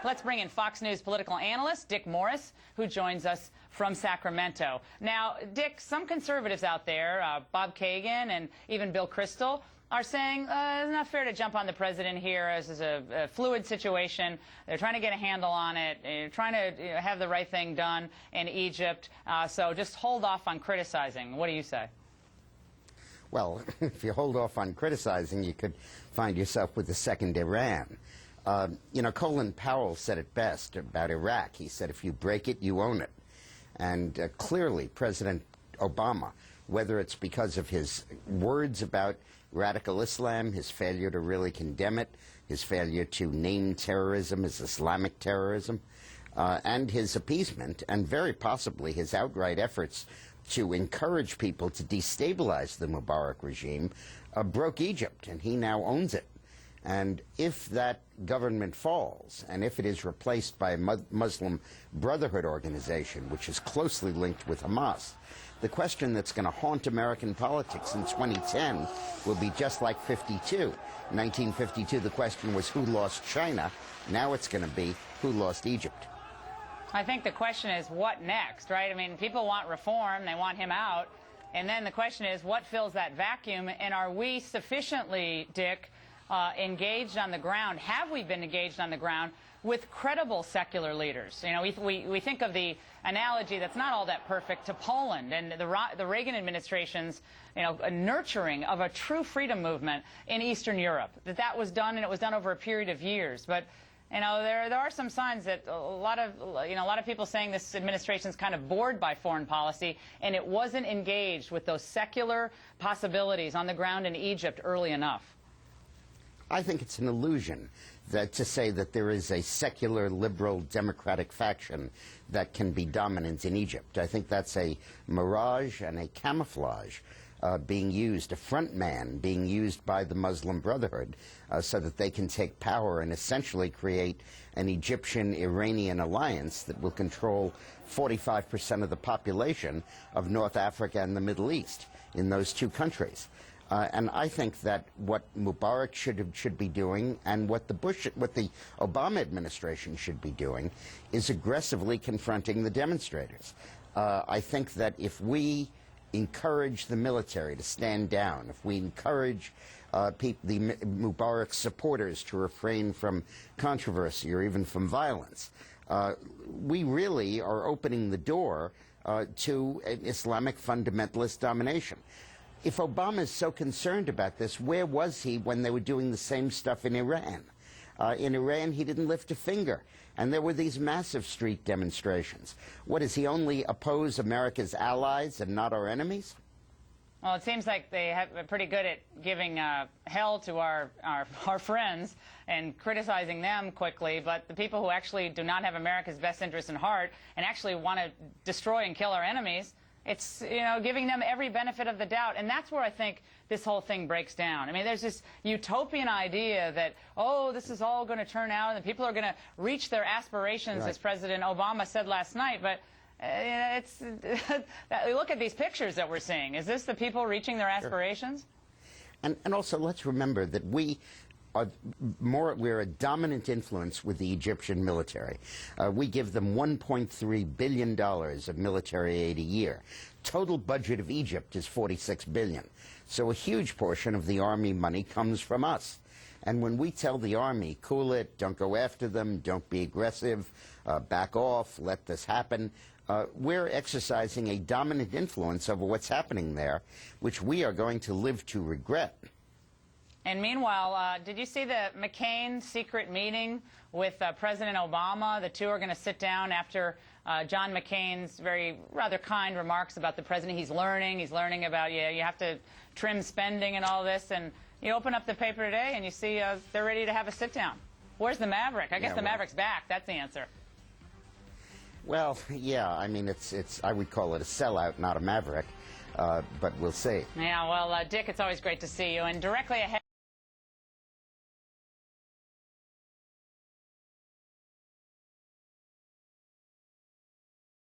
Let's bring in Fox News political analyst Dick Morris, who joins us from Sacramento. Now, Dick, some conservatives out there, Bob Kagan and even Bill Kristol, are saying it's not fair to jump on the president here. This is a fluid situation. They're trying to get a handle on it. They're trying to have the right thing done in Egypt. So just hold off on criticizing. What do you say? Well, if you hold off on criticizing, you could find yourself with a second Iran. You know, Colin Powell said it best about Iraq. He said, if you break it, you own it. And clearly, President Obama, whether it's because of his words about radical Islam, his failure to really condemn it, his failure to name terrorism as Islamic terrorism, and his appeasement, and very possibly his outright efforts to encourage people to destabilize the Mubarak regime, broke Egypt, and he now owns it. And if that government falls, and if it is replaced by a Muslim Brotherhood organization, which is closely linked with Hamas, the question that's going to haunt American politics in 2010 will be just like 52. In 1952, the question was who lost China. Now it's going to be who lost Egypt. I think the question is what next, right? I mean, people want reform. They want him out. And then the question is what fills that vacuum? And are we sufficiently, Dick, engaged on the ground? Have we been engaged on the ground with credible secular leaders? You know, we think of the analogy that's not all that perfect to Poland and the Reagan administration's, you know, nurturing of a true freedom movement in Eastern Europe. That was done, and it was done over a period of years. But you know, there are some signs that a lot of people saying this administration's kind of bored by foreign policy, and it wasn't engaged with those secular possibilities on the ground in Egypt early enough. I think it's an illusion to say that there is a secular, liberal, democratic faction that can be dominant in Egypt. I think that's a mirage and a camouflage being used, a front man being used by the Muslim Brotherhood so that they can take power and essentially create an Egyptian-Iranian alliance that will control 45% of the population of North Africa and the Middle East in those two countries. And I think that what Mubarak should be doing, and what the Obama administration should be doing, is aggressively confronting the demonstrators. I think that if we encourage the military to stand down, if we encourage the Mubarak supporters to refrain from controversy or even from violence, we really are opening the door to an Islamic fundamentalist domination. If Obama is so concerned about this, where was he when they were doing the same stuff in Iran? In Iran, he didn't lift a finger, and there were these massive street demonstrations. What, does he only oppose America's allies and not our enemies? Well, it seems like they are pretty good at giving hell to our friends and criticizing them quickly, but the people who actually do not have America's best interests in heart and actually want to destroy and kill our enemies, it's, you know, giving them every benefit of the doubt. And that's where I think this whole thing breaks down. I mean, there's this utopian idea that, oh, this is all going to turn out and people are going to reach their aspirations, right, as President Obama said last night. But look at these pictures that we're seeing. Is this the people reaching their aspirations? Sure. And also, let's remember that we're a dominant influence with the Egyptian military. We give them $1.3 billion of military aid a year. Total budget of Egypt is $46 billion. So a huge portion of the army money comes from us. And when we tell the army, cool it, don't go after them, don't be aggressive, back off, let this happen, we're exercising a dominant influence over what's happening there, which we are going to live to regret. And meanwhile, did you see the McCain secret meeting with President Obama? The two are going to sit down after John McCain's rather kind remarks about the president. He's learning about, you have to trim spending and all this. And you open up the paper today and you see they're ready to have a sit down. Where's the Maverick? I guess the Maverick's back. That's the answer. Well, yeah, I mean, I would call it a sellout, not a Maverick. But we'll see. Yeah, well, Dick, it's always great to see you. And directly ahead.